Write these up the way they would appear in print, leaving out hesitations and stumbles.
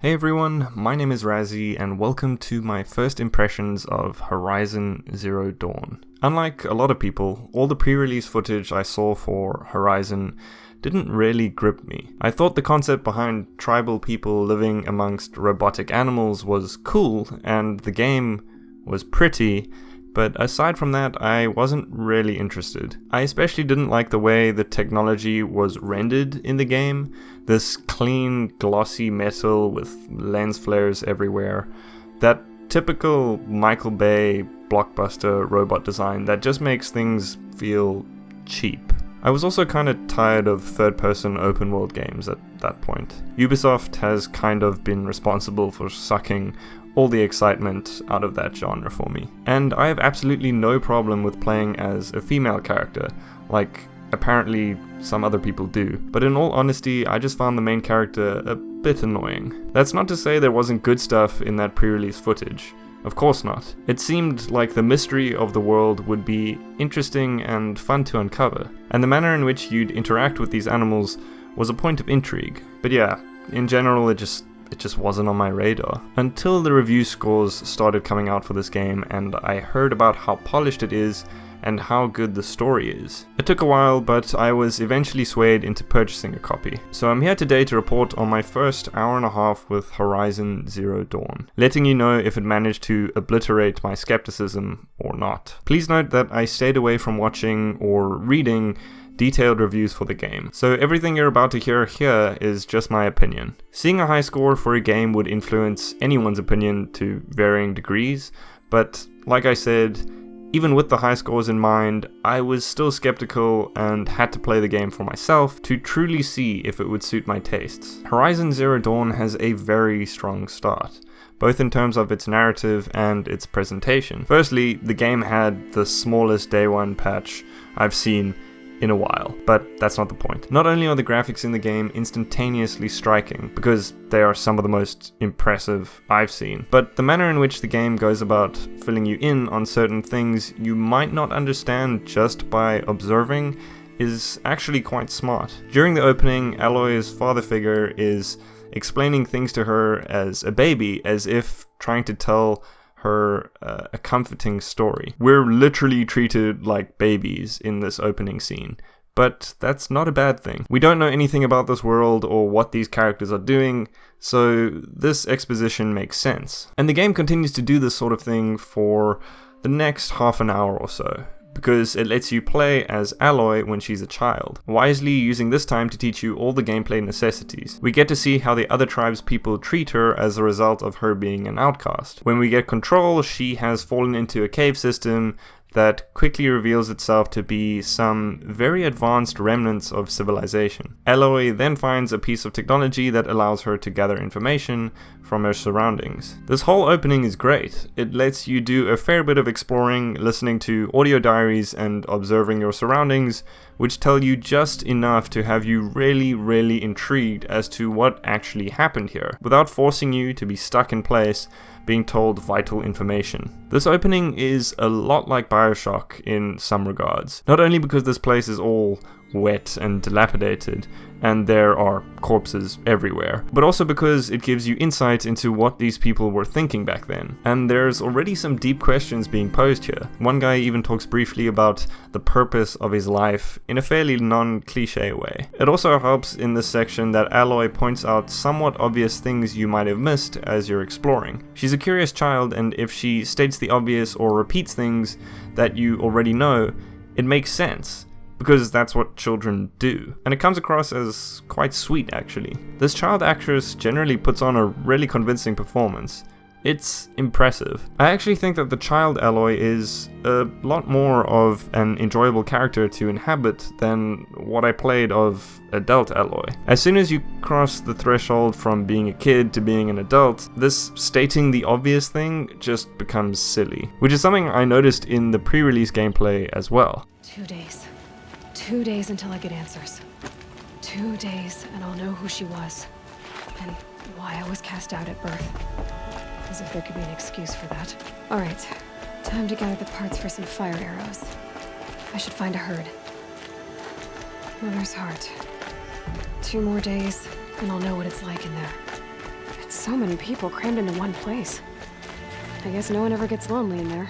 Hey everyone, my name is Razzy and welcome to my first impressions of Horizon Zero Dawn. Unlike a lot of people, all the pre-release footage I saw for Horizon didn't really grip me. I thought the concept behind tribal people living amongst robotic animals was cool and the game was pretty, but aside from that, I wasn't really interested. I especially didn't like the way the technology was rendered in the game. This clean, glossy metal with lens flares everywhere. That typical Michael Bay blockbuster robot design that just makes things feel cheap. I was also kind of tired of third-person open-world games at that point. Ubisoft has kind of been responsible for sucking all the excitement out of that genre for me. And I have absolutely no problem with playing as a female character, like apparently some other people do. But in all honesty, I just found the main character a bit annoying. That's not to say there wasn't good stuff in that pre-release footage. Of course not. It seemed like the mystery of the world would be interesting and fun to uncover, and the manner in which you'd interact with these animals was a point of intrigue. But yeah, in general it just wasn't on my radar. Until the review scores started coming out for this game and I heard about how polished it is and how good the story is. It took a while, but I was eventually swayed into purchasing a copy. So I'm here today to report on my first hour and a half with Horizon Zero Dawn, letting you know if it managed to obliterate my skepticism or not. Please note that I stayed away from watching or reading detailed reviews for the game, so everything you're about to hear here is just my opinion. Seeing a high score for a game would influence anyone's opinion to varying degrees, but like I said, even with the high scores in mind, I was still skeptical and had to play the game for myself to truly see if it would suit my tastes. Horizon Zero Dawn has a very strong start, both in terms of its narrative and its presentation. Firstly, the game had the smallest day one patch I've seen in a while, but that's not the point. Not only are the graphics in the game instantaneously striking, because they are some of the most impressive I've seen, but the manner in which the game goes about filling you in on certain things you might not understand just by observing is actually quite smart. During the opening, Aloy's father figure is explaining things to her as a baby, as if trying to tell her a comforting story. We're literally treated like babies in this opening scene, but that's not a bad thing. We don't know anything about this world or what these characters are doing, so this exposition makes sense. And the game continues to do this sort of thing for the next half an hour or so, because it lets you play as Aloy when she's a child, wisely using this time to teach you all the gameplay necessities. We get to see how the other tribe's people treat her as a result of her being an outcast. When we get control, she has fallen into a cave system that quickly reveals itself to be some very advanced remnants of civilization. Aloy then finds a piece of technology that allows her to gather information from her surroundings. This whole opening is great. It lets you do a fair bit of exploring, listening to audio diaries and observing your surroundings, which tell you just enough to have you really intrigued as to what actually happened here, without forcing you to be stuck in place being told vital information. This opening is a lot like BioShock in some regards, not only because this place is all wet and dilapidated and there are corpses everywhere, but also because it gives you insight into what these people were thinking back then. And there's already some deep questions being posed here. One guy even talks briefly about the purpose of his life in a fairly non-cliche way. It also helps in this section that Aloy points out somewhat obvious things you might have missed as you're exploring. She's a curious child, and if she states the obvious or repeats things that you already know, it makes sense, because that's what children do. And it comes across as quite sweet, actually. This child actress generally puts on a really convincing performance. It's impressive. I actually think that the child Aloy is a lot more of an enjoyable character to inhabit than what I played of adult Aloy. As soon as you cross the threshold from being a kid to being an adult, this stating the obvious thing just becomes silly, which is something I noticed in the pre-release gameplay as well. 2 days. 2 days until I get answers. 2 days and I'll know who she was. And why I was cast out at birth. As if there could be an excuse for that. Alright, time to gather the parts for some fire arrows. I should find a herd. Mother's heart. 2 more days, and I'll know what it's like in there. It's So many people crammed into one place. I guess no one ever gets lonely in there.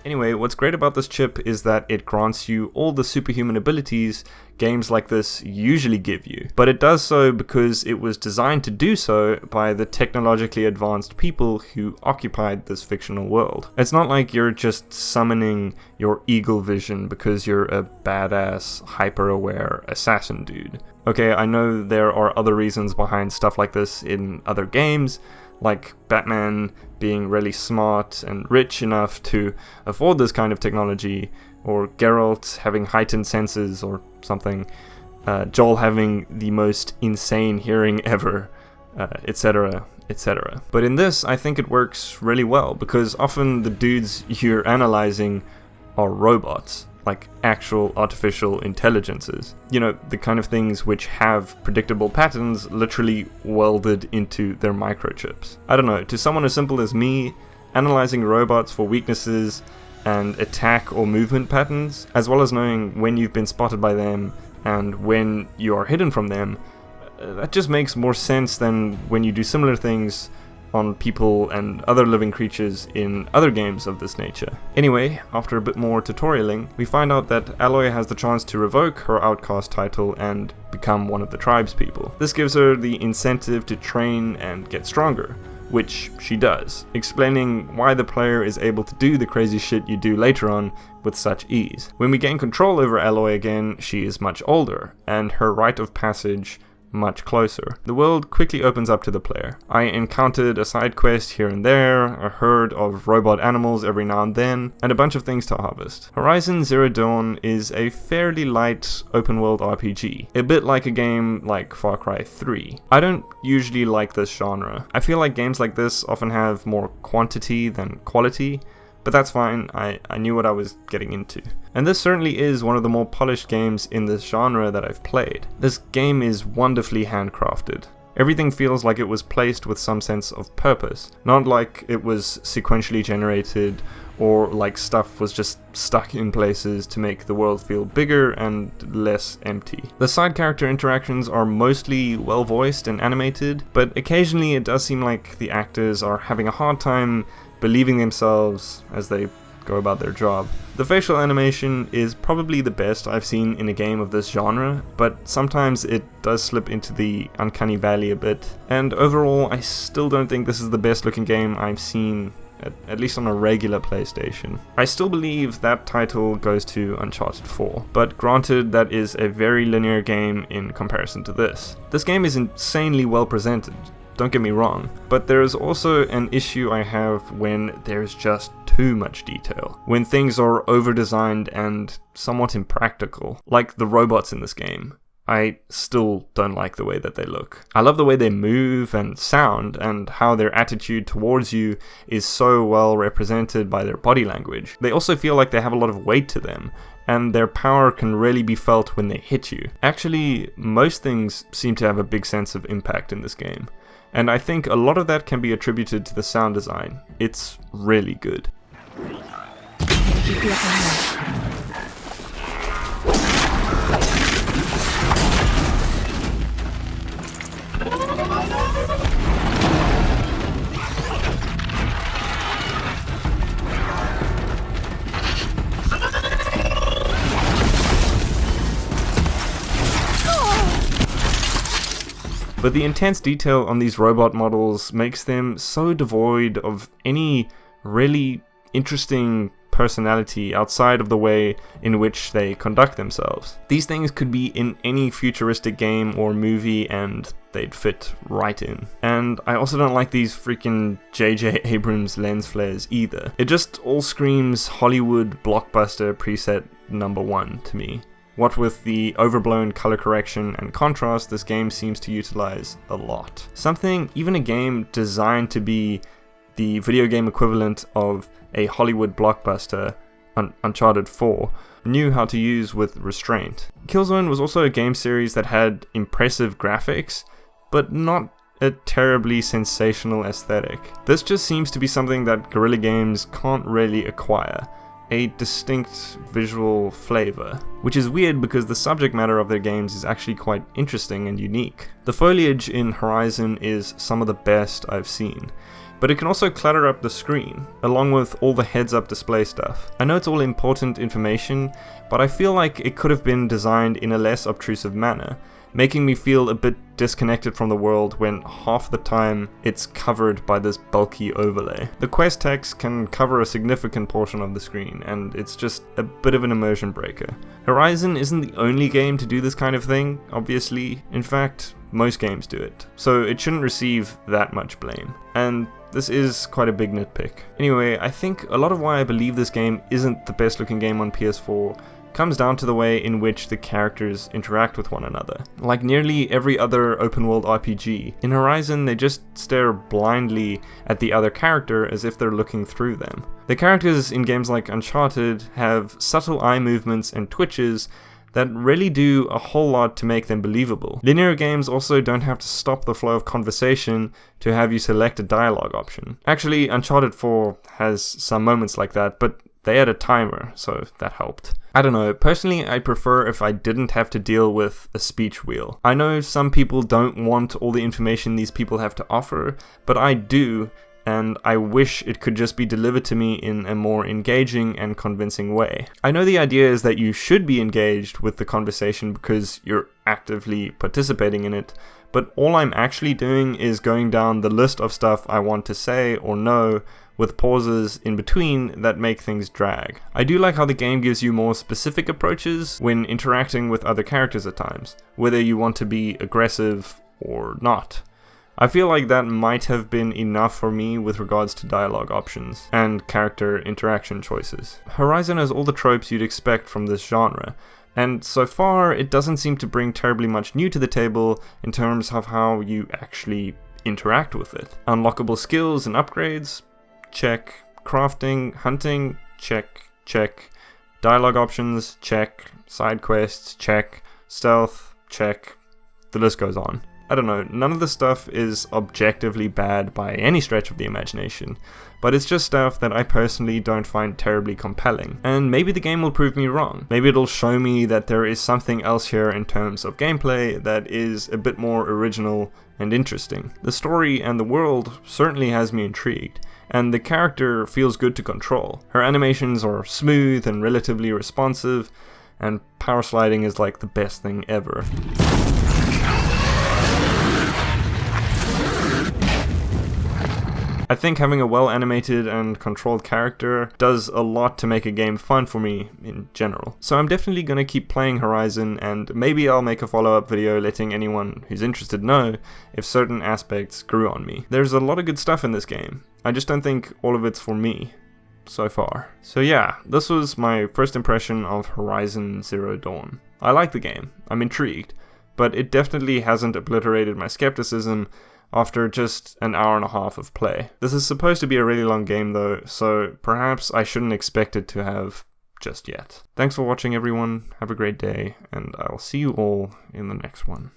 Anyway, what's great about this chip is that it grants you all the superhuman abilities games like this usually give you, but it does so because it was designed to do so by the technologically advanced people who occupied this fictional world. It's not like you're just summoning your eagle vision because you're a badass, hyper-aware assassin dude. Okay, I know there are other reasons behind stuff like this in other games, like Batman being really smart and rich enough to afford this kind of technology, or Geralt having heightened senses or something, Joel having the most insane hearing ever, etc., etc. But in this, I think it works really well, because often the dudes you're analyzing are robots, like actual artificial intelligences. You know, the kind of things which have predictable patterns literally welded into their microchips. I don't know, to someone as simple as me, analyzing robots for weaknesses and attack or movement patterns, as well as knowing when you've been spotted by them and when you are hidden from them, that just makes more sense than when you do similar things on people and other living creatures in other games of this nature. Anyway, after a bit more tutorialing, we find out that Aloy has the chance to revoke her outcast title and become one of the tribespeople. This gives her the incentive to train and get stronger, which she does, explaining why the player is able to do the crazy shit you do later on with such ease. When we gain control over Aloy again, she is much older, and her rite of passage much closer. The world quickly opens up to the player. I encountered a side quest here and there, a herd of robot animals every now and then, and a bunch of things to harvest. Horizon Zero Dawn is a fairly light open world RPG, a bit like a game like Far Cry 3. I don't usually like this genre. I feel like games like this often have more quantity than quality, but that's fine, I knew what I was getting into. And this certainly is one of the more polished games in this genre that I've played. This game is wonderfully handcrafted. Everything feels like it was placed with some sense of purpose, not like it was sequentially generated or like stuff was just stuck in places to make the world feel bigger and less empty. The side character interactions are mostly well voiced and animated, but occasionally it does seem like the actors are having a hard time believing themselves as they go about their job. The facial animation is probably the best I've seen in a game of this genre, but sometimes it does slip into the uncanny valley a bit, and overall I still don't think this is the best looking game I've seen, at least on a regular PlayStation. I still believe that title goes to Uncharted 4, but granted that is a very linear game in comparison to this. This game is insanely well presented, don't get me wrong, but there is also an issue I have when there's just too much detail. When things are over-designed and somewhat impractical, like the robots in this game. I still don't like the way that they look. I love the way they move and sound, and how their attitude towards you is so well represented by their body language. They also feel like they have a lot of weight to them, and their power can really be felt when they hit you. Actually, most things seem to have a big sense of impact in this game. And I think a lot of that can be attributed to the sound design. It's really good. Keep the upper hand. But the intense detail on these robot models makes them so devoid of any really interesting personality outside of the way in which they conduct themselves. These things could be in any futuristic game or movie and they'd fit right in. And I also don't like these freaking J.J. Abrams lens flares either. It just all screams Hollywood blockbuster preset number 1 to me. What with the overblown color correction and contrast this game seems to utilize a lot. Something even a game designed to be the video game equivalent of a Hollywood blockbuster, Uncharted 4, knew how to use with restraint. Killzone was also a game series that had impressive graphics, but not a terribly sensational aesthetic. This just seems to be something that Guerrilla Games can't really acquire. a distinct visual flavor, which is weird because the subject matter of their games is actually quite interesting and unique. The foliage in Horizon is some of the best I've seen, but it can also clutter up the screen, along with all the heads-up display stuff. I know it's all important information, but I feel like it could have been designed in a less obtrusive manner, making me feel a bit disconnected from the world when half the time it's covered by this bulky overlay. The quest text can cover a significant portion of the screen, and it's just a bit of an immersion breaker. Horizon isn't the only game to do this kind of thing, obviously. In fact, most games do it, so it shouldn't receive that much blame. And this is quite a big nitpick. Anyway, I think a lot of why I believe this game isn't the best looking game on PS4 comes down to the way in which the characters interact with one another. Like nearly every other open world RPG, in Horizon they just stare blindly at the other character as if they're looking through them. The characters in games like Uncharted have subtle eye movements and twitches that really do a whole lot to make them believable. Linear games also don't have to stop the flow of conversation to have you select a dialogue option. Actually, Uncharted 4 has some moments like that, but they had a timer, so that helped. I don't know, personally I prefer if I didn't have to deal with a speech wheel. I know some people don't want all the information these people have to offer, but I do, and I wish it could just be delivered to me in a more engaging and convincing way. I know the idea is that you should be engaged with the conversation because you're actively participating in it, but all I'm actually doing is going down the list of stuff I want to say or know, with pauses in between that make things drag. I do like how the game gives you more specific approaches when interacting with other characters at times, whether you want to be aggressive or not. I feel like that might have been enough for me with regards to dialogue options and character interaction choices. Horizon has all the tropes you'd expect from this genre, and so far it doesn't seem to bring terribly much new to the table in terms of how you actually interact with it. Unlockable skills and upgrades? Check. Crafting, hunting? Check. Dialogue options? Check. Side quests? Check. Stealth? Check. The list goes on. I don't know, none of the stuff is objectively bad by any stretch of the imagination, but it's just stuff that I personally don't find terribly compelling. And maybe the game will prove me wrong. Maybe it'll show me that there is something else here in terms of gameplay that is a bit more original and interesting. The story and the world certainly has me intrigued, and the character feels good to control. Her animations are smooth and relatively responsive, and power sliding is like the best thing ever. I think having a well-animated and controlled character does a lot to make a game fun for me in general. So I'm definitely going to keep playing Horizon, and maybe I'll make a follow-up video letting anyone who's interested know if certain aspects grew on me. There's a lot of good stuff in this game. I just don't think all of it's for me so far. So yeah, this was my first impression of Horizon Zero Dawn. I like the game, I'm intrigued, but it definitely hasn't obliterated my skepticism after just an hour and a half of play. This is supposed to be a really long game though, so perhaps I shouldn't expect it to have just yet. Thanks for watching everyone, have a great day, and I'll see you all in the next one.